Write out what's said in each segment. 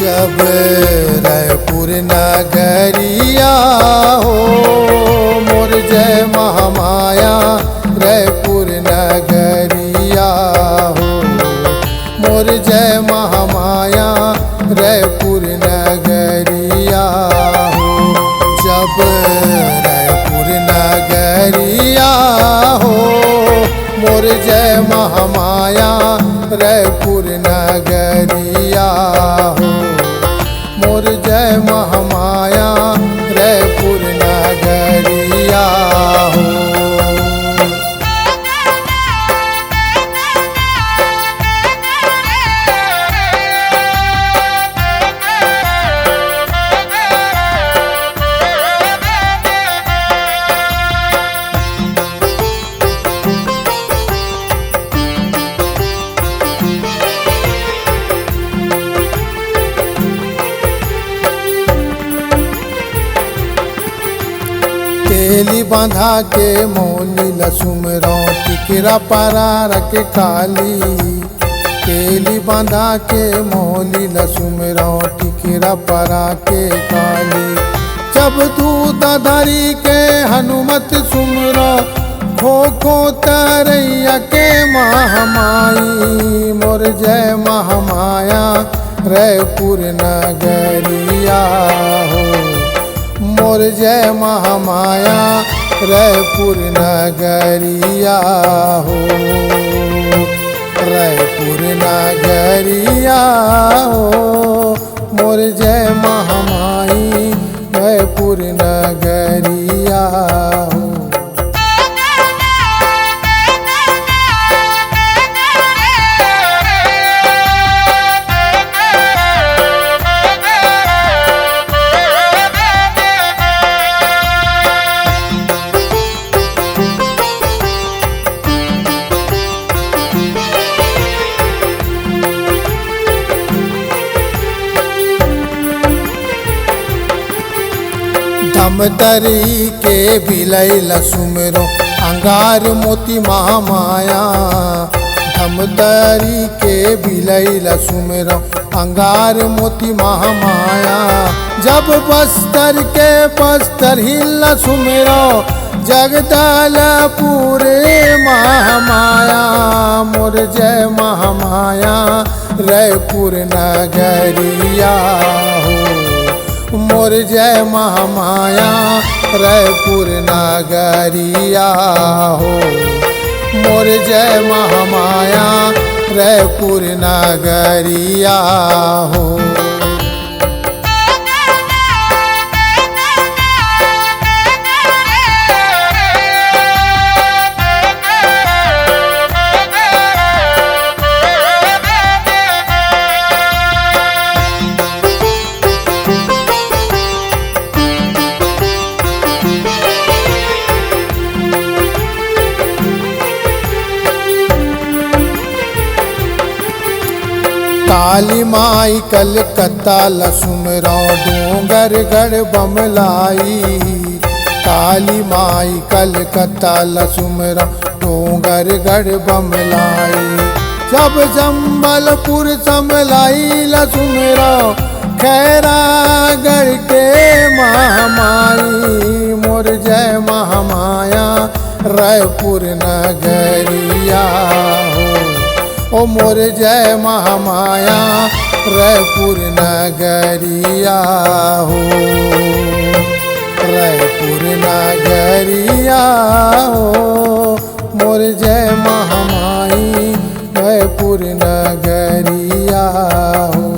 जब रायपुर नगरिया हो मोर जय महामाया, रायपुर नगरिया हो मोर जय महामाया, रायपुर नगरिया हो। जब रायपुर नगरिया हो मोर जय महामाया, रायपुर नगरिया हो मोर जय महामाया, रायपुर नगरिया हो। तेली बांधा के मौली लसुमरो, टिकरा पारा रख काली। तेली बांधा के मौली लसुमरो, टिकरा पारा के काली। जब दूध धरी के हनुमत सुमरो, खो खो तरैया के महामाई, मोर जय महामाया, रायपुर नगरिया हो मोर जय महामाया, रायपुर नगरिया हो रायपुर नगरिया हो मोर जय महामाई, रायपुर नगरिया हो। धमतरी के बिलई लसुमरो, अंगार मोती महामाया। धमतरी के बिलई लसुमरो, अंगार मोती महामाया। जब बस्तर के बस्तर हिल सुमरो, जगदलपुर महामाया, मोर जय महामाया, रायपुर नगरिया हो मोर जय महामाया, रायपुर नगरिया हो मोर जय महामाया, रायपुर नगरिया हो। काली माई कलकत्ता लसुमरो, डोंगरगढ़ बमलाई। काली माई कलकत्ता लसुमरो, डोंगरगढ़ बमलाई। जब जम्बलपुर समलाई लसुमरो, खैरागढ़ के महामाई, मोर जय महामाया, रायपुर नगरिया हो ओ मोर जय महामाया, रायपुर नगरिया हो रायपुर नगरिया हो मोर जय महामाई, रायपुर नगरिया हो।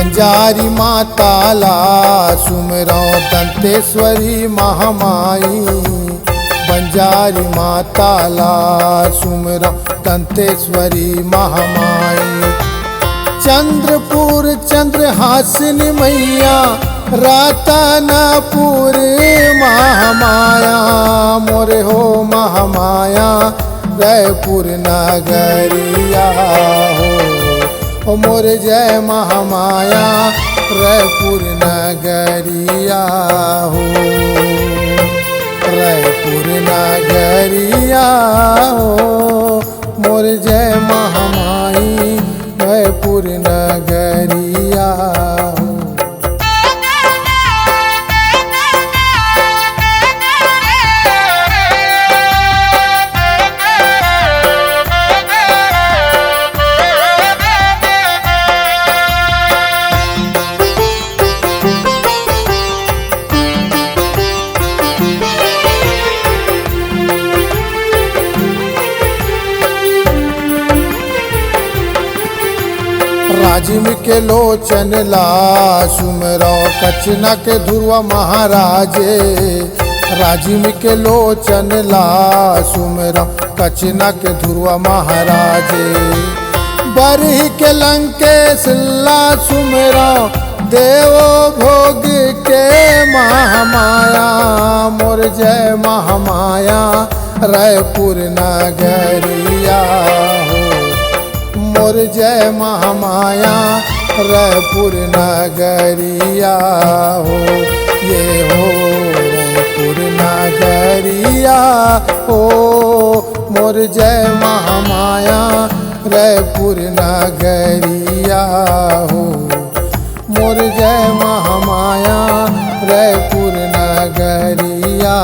बंजारी माताला सुमरो दंतेश्वरी महामाई। बंजारी माताला सुमरो दंतेश्वरी महामाई। चंद्रपुर चंद्रहासिनी मैया रतनपुर महामाया मोरे हो महामाया रायपुर नगरिया हो मोरे जय महामाया रायपुर नगरिया हो। रायपुर नगरिया हो मोरे जय महामाई रायपुर नगरिया हो। राजिम के लोचन ला सुमरो कचना के ध्रुवा महाराजे। राजिम के लोचन ला सुमरो कचना के ध्रुवा महाराजे। बरही के लंकेश ला सुमरो देवो भोग के महामाया मोर जय महामाया रायपुर नगरिया हो मोर जय महामाया रायपुर नगरिया हो। ये हो रायपुर नगरिया हो मोर जय महामाया रायपुर नगरिया हो मोर जय महामाया रायपुर नगरिया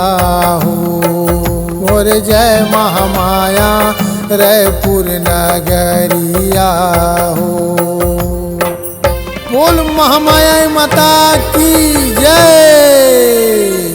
हो मोर जय महामाया रायपुर नगरिया हो। बोल महामाया माता की जय।